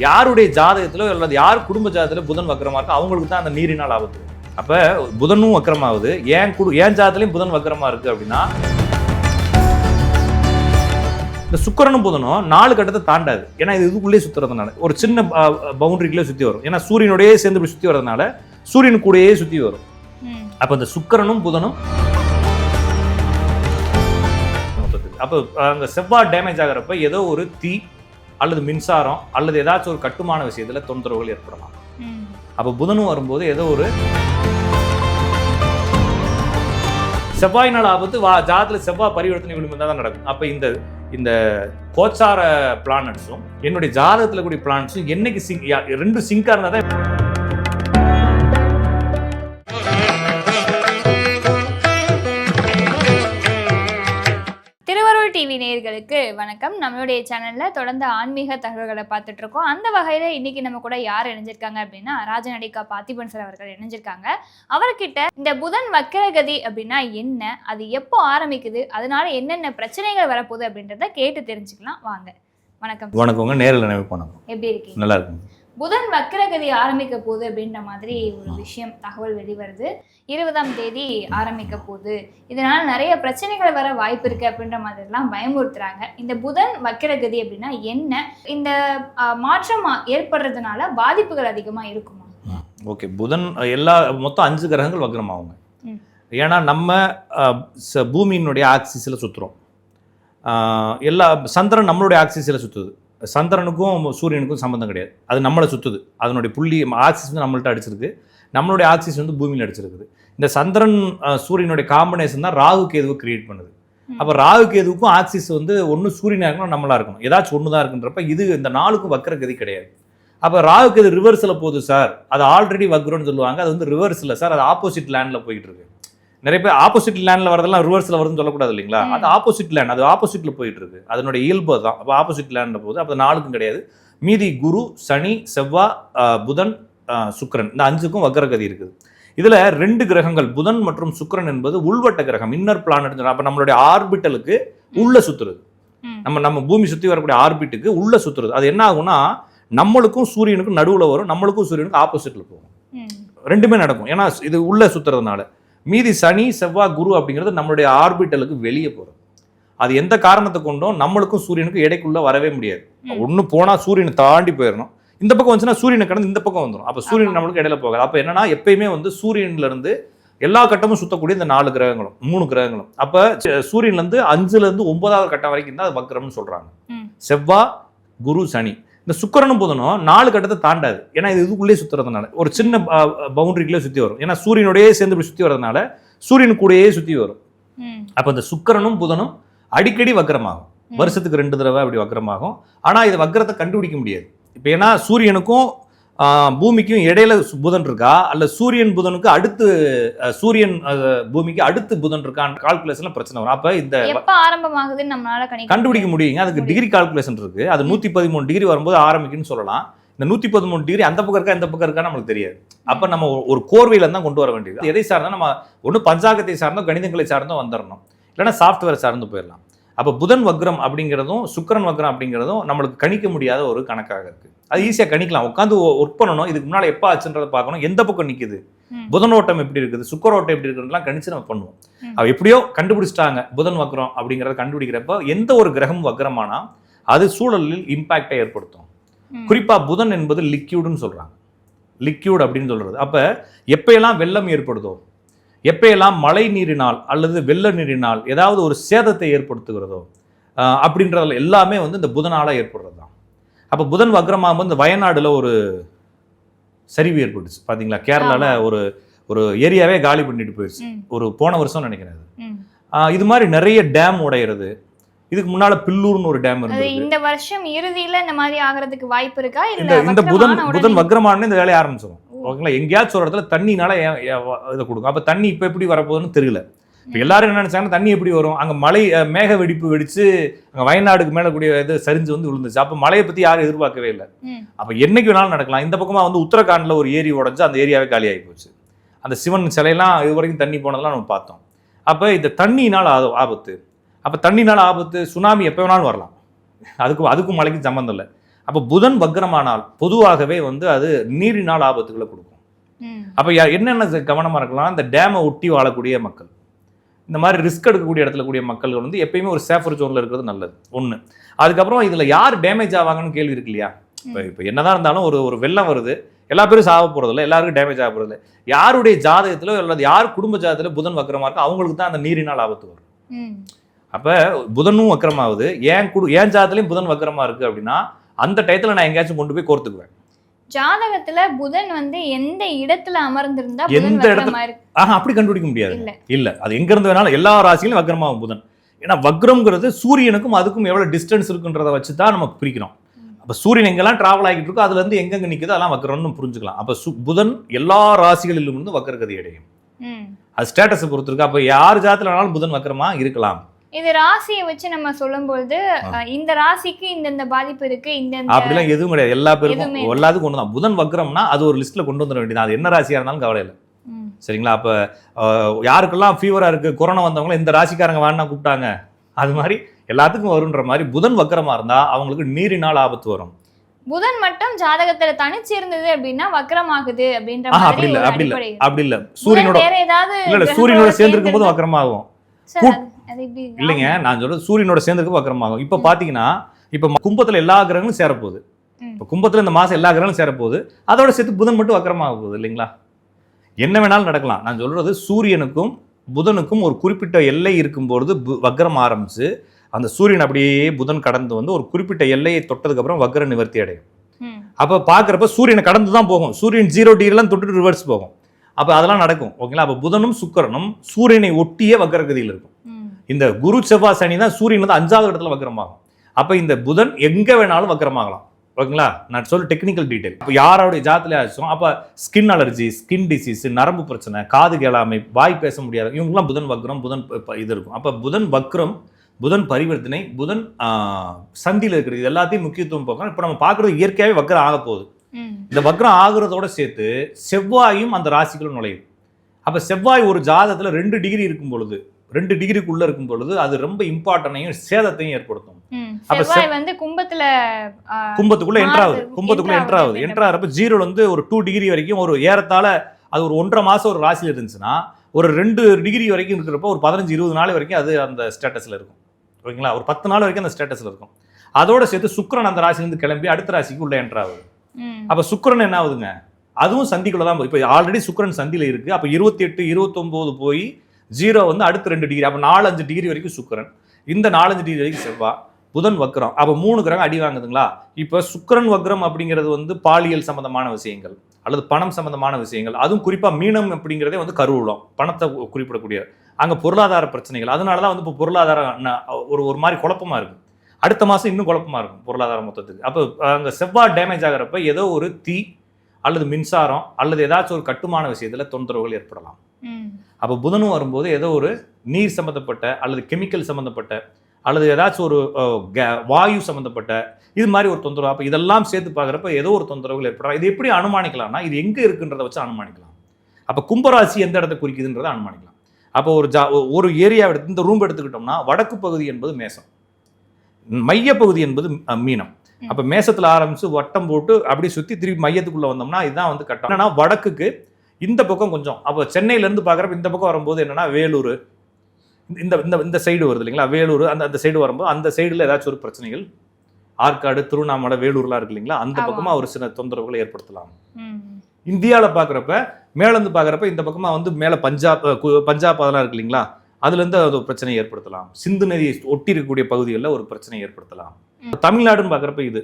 யாருடைய ஜாதகத்திலோ அல்லது யார் குடும்ப ஜாதகத்திலோ புதன் வக்கரமா இருக்கோ அவங்களுக்கு தான் அந்த நீரினால் ஆபத்து. அப்ப புதனும் வக்கரமாகுது, ஏன் ஜாதகத்திலையும் புதன் வக்கரமா இருக்கு அப்படின்னா இந்த சுக்கிரனும் புதனும் 4 கட்டத்தை தாண்டாது. ஏன்னா இது இதுக்குள்ளேயே சுத்துறதுனால ஒரு சின்ன பவுண்டரிக்குள்ளே சுத்தி வரும். ஏன்னா சூரியனோடயே சேர்ந்து இப்படி சுத்தி வர்றதுனால சூரியன் கூடயே சுத்தி வரும். அப்ப இந்த சுக்கிரனும் புதனும் அப்போ அந்த செவ்வாய் டேமேஜ் ஆகிறப்ப ஏதோ ஒரு தீ அல்லது மின்சாரம் அல்லது ஏதாச்சும் ஒரு கட்டுமான விஷயத்துல தொந்தரவுகள் ஏற்படலாம். அப்போ புதனும் வரும்போது ஏதோ ஒரு செவ்வாயினால் ஆபத்து ஜாதகத்தில் செவ்வாய் பரிவர்த்தனை விளிம்பு தான் நடக்கும். அப்போ இந்த கோச்சார பிளானட்ஸும் என்னுடைய ஜாதகத்தில் கூடிய பிளானட்ஸும் என்னைக்கு ரெண்டு சிங்கா இருந்தால் தான். டிவி நேயர்களுக்கு வணக்கம். நம்மளுடைய சேனல்ல தொடர்ந்து ஆன்மீக தகவல்களை பார்த்துட்டு இருக்கோம். அந்த வகையில இன்னைக்கு நம்ம கூட யார் இணைஞ்சிருக்காங்க அப்படின்னா ராஜநடிகா பார்த்திபன் சார் அவர்கள் இணைஞ்சிருக்காங்க. அவர்கிட்ட இந்த புதன் வக்கரகதி அப்படின்னா என்ன, அது எப்போ ஆரம்பிக்குது, அதனால என்னென்ன பிரச்சனைகள் வரப்போகுது அப்படின்றத கேட்டு தெரிஞ்சுக்கலாம். வாங்க. வணக்கம். வணக்கங்க. நேரில் நினைவு போனோம். எப்படி இருக்கீங்க? நல்லா இருக்கும். புதன் வக்கரகதி ஆரம்பிக்க போகுது அப்படின்ற மாதிரி ஒரு விஷயம் தகவல் வெளிவருது. 20ஆம் தேதி ஆரம்பிக்க போகுது, இதனால நிறைய பிரச்சனைகள் வர வாய்ப்பு இருக்கு அப்படின்ற மாதிரிலாம் பயமுறுத்துறாங்க. இந்த புதன் வக்கரகதி அப்படின்னா என்ன, இந்த மாற்றம் ஏற்படுறதுனால பாதிப்புகள் அதிகமா இருக்குமா? ஓகே. புதன் மொத்தம் 5 கிரகங்கள் வக்ரமாகுங்க. ஏன்னா நம்ம பூமியினுடைய ஆக்சிஸில் சுற்றுறோம். சந்திரன் நம்மளுடைய ஆக்சிஸில் சுற்றுது. சந்திரனுக்கும் சூரியனுக்கும் சம்மந்தம் கிடையாது, அது நம்மளை சுற்றுது. அதனுடைய புள்ளி ஆக்சிஸ் வந்து நம்மள்ட்ட அடிச்சிருக்கு, நம்மளுடைய ஆக்சிஸ் வந்து பூமியில் அடிச்சிருக்குது. இந்த சந்திரன் சூரியனுடைய காம்பினேஷன் தான் ராகு கேதுவை கிரியேட் பண்ணுது. அப்போ ராகு கேதுவுக்கும் ஆக்சிஸ் வந்து ஒன்று சூரியனாக இருக்கணும், நம்மளா இருக்கணும், ஏதாச்சும் ஒன்று தான் இருக்குன்றப்ப இது இந்த 4க்கும் வக்கரகதி கிடையாது. அப்போ ராகு கேது ரிவர்ஸில் போகுது சார், அது ஆல்ரெடி வக்ரம்னு சொல்லுவாங்க. அது வந்து ரிவர்ஸில் சார், அது ஆப்போசிட் லேண்டில் போயிட்டு இருக்கு. நிறைய பேர் ஆப்போசிட் லேண்டில் வரதெல்லாம் ரிவர்ஸில் வருதுன்னு சொல்லக்கூடாது இல்லைங்களா? அது ஆப்போசிட் லேண்ட், அது ஆப்போசிட்டில் போயிட்டு இருக்கு. அதனுடைய இயல்பு தான். அப்போ ஆப்போசிட் லேண்டில் போகுது. அப்போ 4க்கும் கிடையாது. மீதி குரு, சனி, செவ்வாய், புதன், சுக்கிரன், இந்த 5க்கும் வக்கரகதி இருக்குது. இதில் 2 கிரகங்கள் புதன் மற்றும் சுக்கிரன் என்பது உள்வட்ட கிரகம், இன்னர் பிளானட். அப்போ நம்மளுடைய ஆர்பிட்டலுக்கு உள்ள சுத்துறது, நம்ம பூமி சுற்றி வரக்கூடிய ஆர்பிட்டுக்கு உள்ள சுத்துறது. அது என்ன ஆகும்னா நம்மளுக்கும் சூரியனுக்கும் நடுவில் வரும், நம்மளுக்கும் சூரியனுக்கும் ஆப்போசிட்டில் போகும். 2மே நடக்கும். ஏன்னா இது உள்ள சுத்துறதுனால. மீதி சனி, செவ்வாய், குரு அப்படிங்கிறது நம்மளுடைய ஆர்பிட்டலுக்கு வெளியே போகிறது. அது எந்த காரணத்தை கொண்டும் நம்மளுக்கும் சூரியனுக்கும் இடைக்குள்ள வரவே முடியாது. ஒன்று போனால் சூரியனை தாண்டி போயிடணும், இந்த பக்கம் வந்துச்சுன்னா சூரியனை கடந்து இந்த பக்கம் வந்துடும். அப்போ சூரியன் நம்மளுக்கு இடையில போகாது. அப்போ என்னன்னா எப்பயுமே வந்து சூரியன்லேருந்து எல்லா கட்டமும் சுத்தக்கூடிய இந்த 4 கிரகங்களும் 3 கிரகங்களும். அப்போ சூரியன்லேருந்து 5லேருந்து 9வது கட்டம் வரைக்கும் தான் அது வக்ரம்னு சொல்கிறாங்க. செவ்வாய், குரு, சனி. இந்த சுக்கிரனும் புதனும் 4 கட்டத்தை தாண்டாது. ஏன்னா இது இதுக்குள்ளேயே சுத்துறதுனால ஒரு சின்ன பவுண்டரிக்குள்ளே சுற்றி வரும். ஏன்னா சூரியனோடயே சேர்ந்து இப்படி சுற்றி வர்றதுனால சூரியன் கூடயே சுற்றி வரும். அப்போ இந்த சுக்கிரனும் புதனும் அடிக்கடி வக்ரமாகும். வருஷத்துக்கு 2 தடவை அப்படி வக்ரமாகும். ஆனால் இது வக்ரத்தை கண்டுபிடிக்க முடியாது. இப்போ ஏன்னா சூரியனுக்கும் பூமிக்கும் இடையில புதன் இருக்கா, அல்ல சூரியன் புதனுக்கு அடுத்து சூரியன் பூமிக்கு அடுத்து புதன் இருக்கான்னு கால்குலேஷன்ல பிரச்சனை வரும். அப்ப இந்த ஆரம்பமாகுதுன்னு நம்மளால கண்டுபிடிக்க முடியுங்க. அதுக்கு டிகிரி கால்குலேஷன் இருக்கு. அது 113 டிகிரி வரும்போது ஆரம்பிக்குன்னு சொல்லலாம். இந்த 113 டிகிரி அந்த பக்கம் இருக்கா இந்த பக்கம் இருக்கா நம்மளுக்கு தெரியாது. அப்ப நம்ம ஒரு கோர்வையில தான் கொண்டு வர வேண்டியது. எதை சார்ந்தா நம்ம ஒன்று பஞ்சாங்கத்தை சார்ந்தோ கணிதங்களை சார்ந்தோ வந்துடணும், இல்லைன்னா சாஃப்ட்வேர் சார்ந்து போயிடலாம். அப்போ புதன் வக்ரம் அப்படிங்கிறதும் சுக்கிரன் வக்ரம் அப்படிங்கிறதும் நம்மளுக்கு கணிக்க முடியாத ஒரு கணக்காக இருக்கு. அது ஈஸியாக கணிக்கலாம். உட்காந்து ஒர்க் பண்ணணும். இதுக்கு முன்னால் எப்போ ஆச்சுன்றதை பார்க்கணும், எந்த பக்கம் நிற்குது, புதனோட்டம் எப்படி இருக்குது, சுக்கரோட்டம் எப்படி இருக்குதுலாம் கணிச்சு நம்ம பண்ணுவோம். அவ எப்படியோ கண்டுபிடிச்சிட்டாங்க புதன் வக்ரம் அப்படிங்கிறத. கண்டுபிடிக்கிறப்ப எந்த ஒரு கிரகம் வக்ரமானா அது சூழலில் இம்பாக்டை ஏற்படுத்தும். குறிப்பாக புதன் என்பது லிக்யூடுன்னு சொல்கிறாங்க. லிக்யூட் அப்படின்னு சொல்கிறது. அப்போ எப்பயெல்லாம் வெள்ளம் ஏற்படுதோ, எப்பயெல்லாம் மழை நீரினால் அல்லது வெள்ள நீரினால் ஏதாவது ஒரு சேதத்தை ஏற்படுத்துகிறதோ அப்படின்றதுல எல்லாமே வந்து இந்த புதனால ஏற்படுறது தான். அப்போ புதன் வக்ரமாக இந்த வயநாடுல ஒரு சரிவு ஏற்பட்டுச்சு பார்த்தீங்களா? கேரளால ஒரு ஏரியாவே காலி பண்ணிட்டு போயிடுச்சு. ஒரு போன வருஷம் நினைக்கிறேன். இது மாதிரி நிறைய டேம் உடையிறது. இதுக்கு முன்னால பில்லூர்னு ஒரு டேம் இருந்தது. இந்த வருஷம் இறுதியில இந்த மாதிரி ஆகிறதுக்கு வாய்ப்பு இருக்கா? இந்த புதன் வக்ரமான இந்த வேலையை ஆரம்பிச்சிடும். ஓகேங்களா? எங்கேயாச்சும் ஒரு இடத்துல தண்ணினால இதை கொடுக்கும். அப்போ தண்ணி இப்போ எப்படி வரப்போகுதுன்னு தெரியல. இப்போ எல்லாரும் என்ன நினைச்சாங்கன்னா தண்ணி எப்படி வரும், அங்கே மழை மேக வெடிப்பு வெடிச்சு அங்கே வயநாடுக்கு மேலே கூடிய இது சரிஞ்சு வந்து விழுந்துச்சு. அப்போ மழையை பற்றி யாரும் எதிர்பார்க்கவே இல்லை. அப்போ என்னைக்கு வேணாலும் நடக்கலாம். இந்த பக்கமாக வந்து உத்தரகாண்டில் ஒரு ஏரி உடஞ்சு அந்த ஏரியாவே காலி ஆகி போச்சு. அந்த சிவன் சிலையெல்லாம் இது வரைக்கும் தண்ணி போனதெல்லாம் நம்ம பார்த்தோம். அப்போ இந்த தண்ணினால் ஆபத்து. அப்போ தண்ணினால் ஆபத்து. சுனாமி எப்போ வேணாலும் வரலாம். அதுக்கும் மழைக்கும் சம்மந்தம் இல்லை. அப்போ புதன் வக்ரமானால் பொதுவாகவே வந்து அது நீரினால் ஆபத்துகளை கொடுக்கும். அப்போ என்னென்ன கவனமாக இருக்கலாம், இந்த டேமை ஒட்டி வாழக்கூடிய மக்கள், இந்த மாதிரி ரிஸ்க் எடுக்கக்கூடிய இடத்துல கூடிய மக்கள் வந்து எப்பயுமே ஒரு சேஃபர் ஜோனில் இருக்கிறது நல்லது ஒன்று. அதுக்கப்புறம் இதில் யார் டேமேஜ் ஆவாங்கன்னு கேள்வி இருக்கு இல்லையா. இப்போ என்னதான் இருந்தாலும் ஒரு வெள்ளம் வருது, எல்லா பேரும் சாக போகிறதில்ல, எல்லாருக்கும் டேமேஜ் ஆக போகிறதில்ல. யாருடைய ஜாதகத்திலோ அல்லது யார் குடும்ப ஜாதகத்திலோ புதன் வக்கரமாக இருக்கோ அவங்களுக்கு தான் அந்த நீரினால் ஆபத்து வரும். அப்போ புதனும் வக்கரமாகுது, ஏன் ஜாதகத்திலையும் புதன் வக்கரமாக இருக்குது அப்படின்னா அந்த டயத்தில் நான் எங்கேயாச்சும் கொண்டு போய் கோர்த்துக்குவேன். ஜாதகத்துல புதன் வந்து எந்த இடத்துல அமர்ந்திருந்தா எந்த இடத்துல அப்படி கண்டுபிடிக்க முடியாது. இல்ல அது எங்க இருந்து வேணாலும் எல்லா ராசியிலும் வக்ரமாகும் புதன். ஏன்னா வக்ரம்ங்கிறது சூரியனுக்கும் அதுக்கும் எவ்வளவு டிஸ்டன்ஸ் இருக்குன்றதை வச்சு தான் நம்ம பிரிக்கிறோம். அப்ப சூரியன் எங்கெல்லாம் டிராவல் ஆகிட்டு இருக்கோ அதுல இருந்து எங்கெங்க நிக்குதோ அதெல்லாம் வக்ரம்னு புரிஞ்சுக்கலாம். அப்ப புதன் எல்லா ராசிகளிலும் இருந்து வக்ரகதி அடையும். அது ஸ்டேட்டஸை பொறுத்து இருக்கு. அப்ப யார் ஜாதத்துல வேணாலும் புதன் வக்ரமா இருக்கலாம். இது ராசியை வச்சு நம்ம சொல்லும்போது இந்த ராசிக்கு இந்த பாதிப்பு இருக்கு, இந்த அப்படிலாம் எதுவும் கிடையாது. எல்லா பேருக்கும் எல்லாத்துக்கும் ஒன்று தான். புதன் வக்ரம்னா அது ஒரு லிஸ்ட்ல கொண்டு வந்துட வேண்டியது. அது என்ன ராசியா இருந்தாலும் கவலை இல்லை. சரிங்களா. அப்ப யாருக்கெல்லாம் ஃபீவரா இருக்கு, கொரோனா வந்தவங்களும் இந்த ராசிக்காரங்க வேணா கூப்பிட்டாங்க, அது மாதிரி எல்லாத்துக்கும் வருன்ற மாதிரி புதன் வக்ரமா இருந்தா அவங்களுக்கு நீரினால் ஆபத்து வரும். புதன் மட்டும் ஜாதகத்துல தனிச்சு இருந்தது அப்படின்னா வக்ரமாகுது அப்படின்ற அப்படி இல்ல சூரியனோட சேர்ந்து இருக்கும் போது வக்ரமாகும் இல்லைங்க. நான் சொல்றது சூரியனோட சேர்ந்துக்கு வக்ரமாகும். இப்ப பாத்தீங்கன்னா இப்ப கும்பத்துல எல்லா கிரகங்களும் சேரப்போகுது. இப்ப கும்பத்துல இந்த மாசம் எல்லா கிரகங்களும் சேரப்போகுது, அதோட சேர்த்து புதன் மட்டும் வக்ரமாக போகுது இல்லைங்களா. என்ன வேணாலும் நடக்கலாம். நான் சொல்றது சூரியனுக்கும் புதனுக்கும் ஒரு குறிப்பிட்ட எல்லை இருக்கும்போது வக்ரம் ஆரம்பிச்சு அந்த சூரியன் அப்படியே புதன் கடந்து வந்து ஒரு குறிப்பிட்ட எல்லையை தொட்டதுக்கு அப்புறம் வக்ர நிவர்த்தி அடையும். அப்ப பாக்குறப்ப சூரியனை கடந்து தான் போகும். சூரியன் 0 டிகிரிலாம் தொட்டு ரிவர்ஸ் போகும். அப்ப அதெல்லாம் நடக்கும். ஓகேங்களா. அப்ப புதனும் சுக்கிரனும் சூரியனை ஒட்டிய வக்ரகதியில் இருக்கும். இந்த குரு செவ்வாய் சனி தான் சூரியன் வந்து 5வது இடத்துல வக்ரமாகும். அப்ப இந்த புதன் எங்க வேணாலும் வக்ரமாகலாம். ஓகேங்களா. நான் சொல்ல டெக்னிக்கல் டீடைல். இப்போ யாரோடைய ஜாதத்துல ஆச்சும் அப்ப ஸ்கின் அலர்ஜி, ஸ்கின் டிசீஸ், நரம்பு பிரச்சனை, காது கேளாமை, வாய் பேச முடியாது, இவங்கெல்லாம் புதன் வக்ரம், புதன் இது இருக்கும். அப்ப புதன் வக்ரம், புதன் பரிவர்த்தனை, புதன் சந்தியில் இருக்கிறது எல்லாத்தையும் முக்கியத்துவம் பார்க்கணும். இப்போ நம்ம பார்க்குறது இயற்கையாகவே வக்ரம் ஆக போகுது. இந்த வக்ரம் ஆகுறதோட சேர்த்து செவ்வாயும் அந்த ராசிக்குள்ள நுழையுது. அப்போ செவ்வாய் ஒரு ஜாதகத்தில் 2 டிகிரி இருக்கும் பொழுது, 2 டிகிரிக்குள்ள இருக்கும் பொழுது அது ரொம்ப இம்பார்ட்டன்டையும் சேதத்தையும் ஏற்படுத்தும். கும்பத்துக்குள்ள என்ட்ராகுது. 0 வந்து ஒரு 2 டிகிரி வரைக்கும் ஒரு ஏறத்தாழ அது ஒரு 1.5 மாசம் ஒரு ராசியில் இருந்துச்சுன்னா ஒரு 2 டிகிரி வரைக்கும் இருக்கிறப்ப ஒரு 15-20 நாள் வரைக்கும் அது அந்த ஸ்டேட்டஸ்ல இருக்கும். ஓகேங்களா. ஒரு 10 நாள் வரைக்கும் அந்த ஸ்டேட்டஸ்ல இருக்கும். அதோட சேர்த்து சுக்கிரன் அந்த ராசியிலிருந்து கிளம்பி அடுத்த ராசிக்கு உள்ள என்ட்ராகுது. அப்ப சுக்கிரன் என்ன ஆகுதுங்க, அதுவும் சந்திக்குள்ள தான். இப்போ ஆல்ரெடி சுக்கிரன் சந்தியில இருக்கு. அப்ப 28, 29 போய் 0 வந்து அடுத்த 2 டிகிரி, அப்ப 4-5 டிகிரி வரைக்கும் சுக்கிரன், இந்த 4-5 டிகிரி வரைக்கும் செவ்வாய், புதன் வக்ரம். அப்ப 3 கிரகம் அடி வாங்குதுங்களா. இப்ப சுக்கிரன் வக்ரம் அப்படிங்கிறது வந்து பாலியல் சம்பந்தமான விஷயங்கள் அல்லது பணம் சம்பந்தமான விஷயங்கள், அதுவும் குறிப்பா மீனம் அப்படிங்கிறதே வந்து கருவூலம், பணத்தை குறிப்பிடக்கூடிய அங்க பொருளாதார பிரச்சனைகள். அதனாலதான் வந்து இப்போ பொருளாதாரம் ஒரு மாதிரி குழப்பமா இருக்கு. அடுத்த மாசம் இன்னும் குழப்பமா இருக்கும் பொருளாதாரம் மொத்தத்துக்கு. அப்போ அங்க செவ்வாய் டேமேஜ் ஆகிறப்ப ஏதோ ஒரு தீ அல்லது மின்சாரம் அல்லது ஏதாச்சும் ஒரு கட்டுமான விஷயத்துல தொந்தரவுகள் ஏற்படலாம். அப்போ புதனும் வரும்போது ஏதோ ஒரு நீர் சம்பந்தப்பட்ட அல்லது கெமிக்கல் சம்பந்தப்பட்ட அல்லது ஏதாச்சும் ஒரு வாயு சம்பந்தப்பட்ட இது மாதிரி ஒரு தொந்தரவு. அப்போ இதெல்லாம் சேர்த்து பார்க்குறப்ப ஏதோ ஒரு தொந்தரவுகள் ஏற்படலாம். இது எப்படி அனுமானிக்கலாம்னா இது எங்கே இருக்குன்றதை வச்சு அனுமானிக்கலாம். அப்போ கும்பராசி எந்த இடத்த குறிக்குதுன்றதை அனுமானிக்கலாம். அப்போ ஒரு ஏரியாவை எடுத்து இந்த ரூம் எடுத்துக்கிட்டோம்னா வடக்கு பகுதி என்பது மேசம், மையப்பகுதி என்பது மீனம். அப்போ மேசத்தில் ஆரம்பித்து வட்டம் போட்டு அப்படி சுற்றி திருப்பி மையத்துக்குள்ளே வந்தோம்னா இதுதான் வந்து கட்டம். என்னன்னா வடக்குக்கு இந்த பக்கம் கொஞ்சம், அப்போ சென்னையிலேருந்து பார்க்குறப்ப இந்த பக்கம் வரும்போது என்னன்னா வேலூர் இந்த சைடு வருது இல்லைங்களா. வேலூர் அந்த சைடு வரும்போது அந்த சைடில் ஏதாச்சும் ஒரு பிரச்சனைகள், ஆற்காடு, திருவண்ணாமலை, வேலூர்லாம் இருக்கு இல்லைங்களா, அந்த பக்கமாக ஒரு சில தொந்தரவுகளை ஏற்படுத்தலாம். இந்தியாவில் பார்க்குறப்ப மேலேருந்து பார்க்குறப்ப இந்த பக்கமாக வந்து மேலே பஞ்சாப் அதெல்லாம் இருக்கு இல்லைங்களா, அதுலேருந்து அது ஒரு பிரச்சனையை ஏற்படுத்தலாம். சிந்து நதியை ஒட்டி இருக்கக்கூடிய பகுதிகளில் ஒரு பிரச்சனையை ஏற்படுத்தலாம். தமிழ்நாடுன்னு பார்க்குறப்ப இது,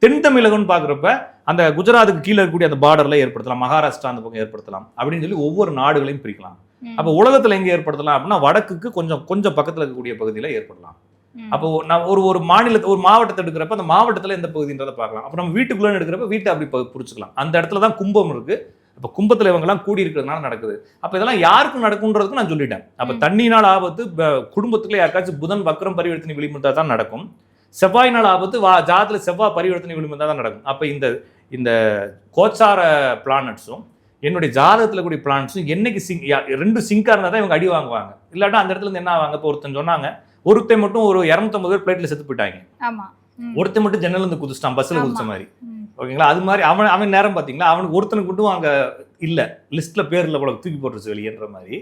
தென் தமிழகம்னு பார்க்குறப்ப அந்த குஜராத்துக்கு கீழே இருக்கக்கூடிய அந்த பார்டரில் ஏற்படுத்தலாம், மகாராஷ்டிரா அந்த பக்கம் ஏற்படுத்தலாம் அப்படின்னு சொல்லி ஒவ்வொரு நாடுகளையும் பிரிக்கலாம். அப்போ உலகத்தில் எங்கே ஏற்படுத்தலாம் அப்படின்னா வடக்குக்கு கொஞ்சம் பக்கத்தில் இருக்கக்கூடிய பகுதியில் ஏற்படலாம். அப்போ நான் ஒரு மாவட்டத்தை எடுக்கிறப்ப அந்த மாவட்டத்தில் எந்த பகுதின்றதை பார்க்கலாம். அப்போ நம்ம வீட்டுக்குள்ளே எடுக்கிறப்ப வீட்டை அப்படி புரிச்சுக்கலாம். அந்த இடத்துல தான் கும்பம் இருக்கு. அப்போ கும்பத்தில் இவங்கெல்லாம் கூடி இருக்கிறதுனால நடக்குது. அப்போ இதெல்லாம் யாருக்கும் நடக்கும்ன்றதுக்கு நான் சொல்லிட்டேன். அப்போ தண்ணியினால் ஆபத்து குடும்பத்துக்குள்ள யாருக்காச்சும் புதன் வக்ரம் பரிவர்த்தனை விளிம்புந்தா தான் நடக்கும். செவ்வாயினால் ஆபத்து ஜாதத்துல செவ்வாய் பரிவர்த்தனை விளிம்புந்தா தான் நடக்கும். அப்போ இந்த கோச்சார பிளானட்ஸும் என்னுடைய ஜாதகத்தில் கூடிய பிளானட்ஸும் என்னைக்கு 2 சிங்காக இருந்தால் தான் இவங்க அடி வாங்குவாங்க. இல்லாட்டா அந்த இடத்துல இருந்து என்ன ஆவாங்க. இப்போ ஒருத்தன் சொன்னாங்க ஒருத்தன் மட்டும் ஒரு 250 பேர் பிளேட்ல செத்து போயிட்டாங்க. ஒருத்தன் மட்டும் ஜன்னல் இருந்து குதிச்சிட்டான் பஸ்ஸில் ஆமா. குதிச்ச மாதிரி. ம். ஓகேங்களா, அது மாதிரி அவன் நேரம் பார்த்தீங்களா, அவனுக்கு ஒருத்தனுக்கு மட்டும் அங்கே இல்லை லிஸ்ட்டில் பேர் இல்லை போல, தூக்கி போட்டுருச்சு வெளியேன்ற மாதிரி.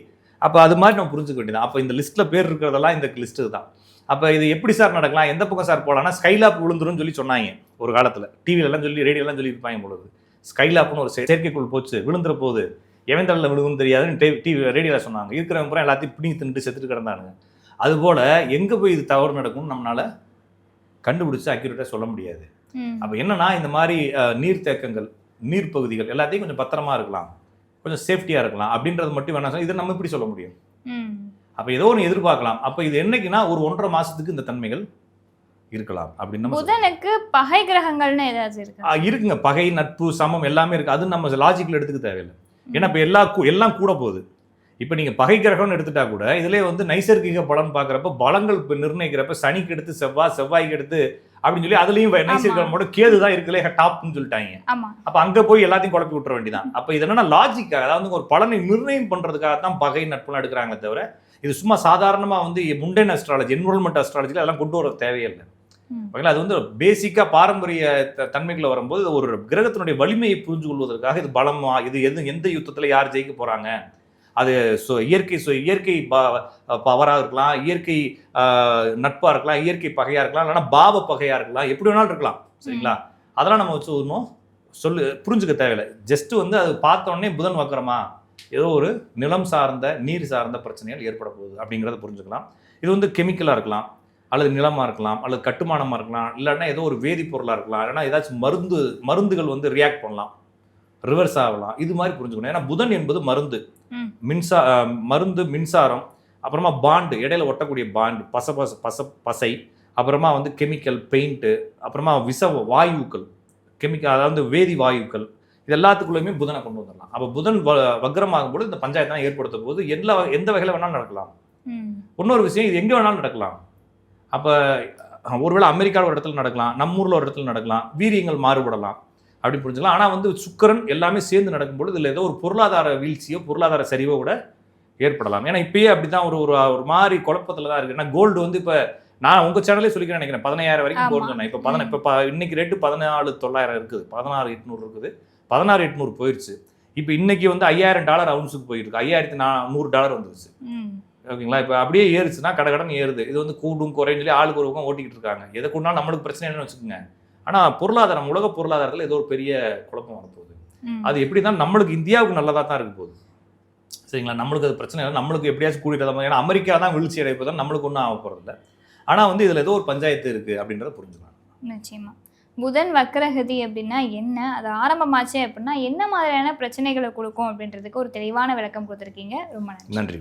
அப்போ அது மாதிரி நம்ம புரிஞ்சுக்க வேண்டியது. அப்போ இந்த லிஸ்ட்டில் பேர் இருக்கிறதெல்லாம் இந்த லிஸ்ட்டு தான். அப்போ இது எப்படி சார் நடக்கலாம், எந்த பக்கம் சார் போகலான்னா ஸ்கைலாப் விழுந்துரும்னு சொல்லி சொன்னாங்க ஒரு காலத்தில். டிவிலெல்லாம் சொல்லி ரேடியோலாம் சொல்லி இருப்பாங்க பொழுது. ஸ்கைலாப்னு ஒரு செயற்கைக்குள் போச்சு, விழுந்துற போது எவன் தலையில் விழுகுன்னு தெரியாதுன்னு டிவி ரேடியோவில் சொன்னாங்க. இருக்கிறவங்க பூரா எல்லாத்தையும் பிடிங்கி தின்னுட்டு செத்துட்டு கிடந்தானுங்க. அதுபோல் எங்கே போய் இது தவறு நடக்கும்னு நம்மளால் கண்டுபிடிச்சி அக்யூரேட்டாக சொல்ல முடியாது. அப்போ என்னன்னா, இந்த மாதிரி நீர்த்தேக்கங்கள், நீர்ப்பகுதிகள் எல்லாத்தையும் கொஞ்சம் பத்திரமா இருக்கலாம், கொஞ்சம் சேஃப்டியாக இருக்கலாம் அப்படின்றது மட்டும் வேணாம். இதை நம்ம எப்படி சொல்ல முடியும்? அப்போ ஏதோ ஒன்று எதிர்பார்க்கலாம். அப்போ இது என்னைக்குன்னா ஒரு 1.5 மாசத்துக்கு இந்த தன்மைகள் இருக்கலாம் அப்படின்னு புதனுக்கு பகை கிரகங்கள்னு ஏதாச்சும் இருக்கு? இருக்குங்க. பகை, நட்பு, சமம் எல்லாமே இருக்கு. அது நம்ம லாஜிக்கில் எடுத்துக்க தேவையில்லை. ஏன்னா இப்போ எல்லாம் கூட போகுது. இப்போ நீங்கள் பகை கிரகம்னு எடுத்துட்டா கூட இதிலே வந்து நைசர்கிக பலன் பார்க்குறப்ப பலங்கள் இப்போ நிர்ணயிக்கிறப்ப சனிக்கு எடுத்து செவ்வாய்க்கு எடுத்து அப்படின்னு சொல்லி அதுலேயும் நைசர்கிகமோட கேது தான் இருக்குல்ல டாப்னு சொல்லிட்டாங்க. அப்போ அங்கே போய் எல்லாத்தையும் குழப்பி விட்டுற வேண்டியதான். அப்போ இது என்னன்னா லாஜிக்காக, அதாவது ஒரு பலனை நிர்ணயம் பண்ணுறதுக்காக தான் பகை நட்புலாம் எடுக்கிறாங்களே தவிர இது சும்மா சாதாரணமாக வந்து முண்டன் அஸ்ட்ராலஜி, என்வரன்மெண்ட் அஸ்ட்ராலஜியில் அதெல்லாம் கொண்டு வர தேவையில்லை. ஓகேங்களா, அது வந்து பேசிக்காக பாரம்பரிய தன்மைகளை வரும்போது ஒரு கிரகத்தினுடைய வலிமையை புரிஞ்சு கொள்வதற்காக இது பலமா, இது எந்த யுத்தத்தில் யார் ஜெயிக்க போகிறாங்க, அது இயற்கை பவராக இருக்கலாம், இயற்கை நட்பாக இருக்கலாம், இயற்கை பகையாக இருக்கலாம், இல்லைன்னா பாவ பகையாக இருக்கலாம், எப்படி வேணாலும் இருக்கலாம். சரிங்களா, அதெல்லாம் நம்ம வச்சு ஒன்றும் புரிஞ்சுக்க தேவையில்லை. ஜஸ்ட் வந்து அது பார்த்த உடனே புதன் வக்கரமா ஏதோ ஒரு நிலம் சார்ந்த நீர் சார்ந்த பிரச்சனைகள் ஏற்பட போகுது அப்படிங்கிறத புரிஞ்சுக்கலாம். இது வந்து கெமிக்கலாக இருக்கலாம், அல்லது நிலமாக இருக்கலாம், அல்லது கட்டுமானமாக இருக்கலாம், இல்லைன்னா ஏதோ ஒரு வேதிப்பொருளாக இருக்கலாம், இல்லைன்னா ஏதாச்சும் மருந்துகள் வந்து ரியாக்ட் பண்ணலாம், ரிவர்ஸ் ஆகலாம். இது மாதிரி புரிஞ்சுக்கணும். ஏன்னா புதன் என்பது மருந்து, மின்சாரம், அப்புறமா பாண்டு, இடையில ஒட்டக்கூடிய பாண்டு, பசை, அப்புறமா வந்து கெமிக்கல், பெயிண்ட்டு, அப்புறமா வாயுக்கள், கெமிக்கல், அதாவது வேதி வாயுக்கள், இது எல்லாத்துக்குள்ளேயுமே புதனை கொண்டு வந்துடலாம். அப்போ புதன் வக்ரமாகும் போது இந்த பஞ்சாயத்தான் ஏற்படுத்த போது எந்த வகையில் வேணாலும் நடக்கலாம். இன்னொரு விஷயம், இது எங்கே வேணாலும் நடக்கலாம். அப்போ ஒருவேளை அமெரிக்காவில் ஒரு இடத்துல நடக்கலாம், நம்ம ஊரில் ஒரு இடத்துல நடக்கலாம், வீரியங்கள் மாறுபடலாம் அப்படின்னு புரிஞ்சுக்கலாம். ஆனால் வந்து சுக்கிரன் எல்லாமே சேர்ந்து நடக்கும்போது இதில் ஏதோ ஒரு பொருளாதார வீழ்ச்சியோ பொருளாதார சரிவோ கூட ஏற்படலாம். ஏன்னா இப்பயே அப்படி தான் ஒரு மாதிரி குழப்பத்தில் தான் இருக்குது. ஏன்னா கோல்டு வந்து இப்போ நான் உங்கள் சேனலே சொல்லிக்கிறேன் நினைக்கிறேன் 15000 வரைக்கும் போகணும்னு சொன்னேன். இப்போ இன்னைக்கு ரேட்டு 14900 இருக்குது, 16800 இருக்குது, 16800 போயிடுச்சு. இப்போ இன்னைக்கு வந்து $5000 அவுன்ஸுக்கு போயிருக்கு, $5400 வந்துருச்சு. ஓகேங்களா, இப்போ அப்படியே ஏறுச்சுன்னா கடகடன் ஏறுது. இது வந்து கூடும் குறையும் சொல்லி ஆளுக்கு ஒரு பக்கம் ஓட்டிக்கிட்டு இருக்காங்க. எதை கொண்டாலும் நம்மளுக்கு பிரச்சனை என்னன்னு வச்சுக்கோங்க. ஆனால் பொருளாதாரம், உலக பொருளாதாரத்தில் ஏதோ ஒரு பெரிய குழப்பம் வரப்போகுது. அது எப்படி தான் நம்மளுக்கு இந்தியாவுக்கு நல்லதாக தான் இருக்க போகுது. சரிங்களா, நம்மளுக்கு அது பிரச்சனை இல்லை, நம்மளுக்கு எப்படியாச்சும் கூட்டிட்டு, ஏன்னா அமெரிக்கா தான் வீழ்ச்சி அடைப்பதான், நம்மளுக்கு ஒன்றும் ஆக போகிறதில்ல. ஆனால் வந்து இதில் ஏதோ ஒரு பஞ்சாயத்து இருக்குது அப்படின்றத புரிஞ்சுக்கலாம். நிச்சயமா. புதன் வக்ரகதி அப்படின்னா என்ன, அது ஆரம்பமாச்சு அப்படின்னா என்ன மாதிரியான பிரச்சனைகளை கொடுக்கும் அப்படின்றதுக்கு ஒரு தெளிவான விளக்கம் கொடுத்துருக்கீங்க. ரொம்ப நன்றி. நன்றி.